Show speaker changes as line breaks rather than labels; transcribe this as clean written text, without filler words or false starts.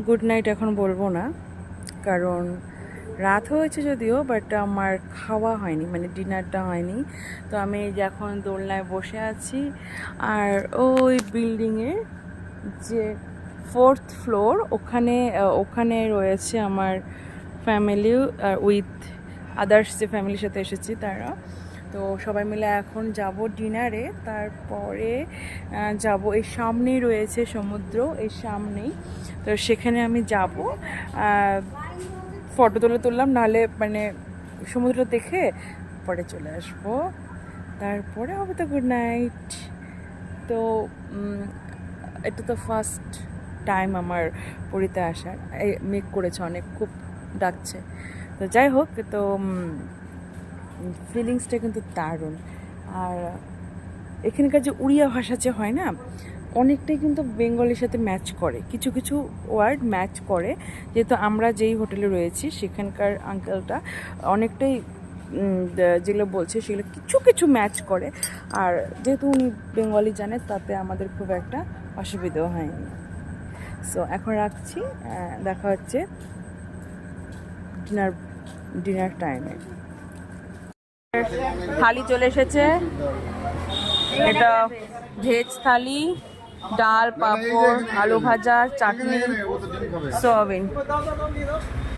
Good night এখন বলবো না, কারণ রাত হয়েছে যদিও, বাট আমার খাওয়া হয়নি, মানে ডিনারটা হয়নি। তো আমি এই যে এখন দোলনায় বসে আছি, আর ওই বিল্ডিংয়ের যে 4th ফ্লোর ওখানে রয়েছে আমার ফ্যামিলি, উইথ আদার্স যে ফ্যামিলির সাথে এসেছি তারা। তো সবাই মিলে এখন যাব ডিনারে, তারপরে যাব, এই সামনেই রয়েছে সমুদ্র, এই সামনেই। তো সেখানে আমি যাব, ফটো তুললাম, নাহলে মানে সমুদ্র দেখে পরে চলে আসবো, তারপরে হবে তো গুড নাইট। তো এটা তো ফার্স্ট টাইম আমার পুরীতে আসার। এই মেক করেছে অনেক, খুব ডাকছে। তো যাই হোক, তো ফিলিংসটা কিন্তু দারুণ। আর এখানকার যে উড়িয়া ভাষা যে হয় না, অনেকটাই কিন্তু বেঙ্গলির সাথে ম্যাচ করে, কিছু কিছু ওয়ার্ড ম্যাচ করে। যেহেতু আমরা যেই হোটেলে রয়েছি সেখানকার আঙ্কেলটা অনেকটাই যেগুলো বলছে সেগুলো কিছু কিছু ম্যাচ করে। আর যেহেতু উনি বেঙ্গলি জানে, তাতে আমাদের খুব একটা অসুবিধাও হয়নি। সো এখন রাখছি, দেখা হচ্ছে ডিনার টাইমে। থালি চলে এসেছে, এটা ভেজ থালি, ডাল, পাঁপড়, আলু ভাজা, চাটনি, সোয়াবিন।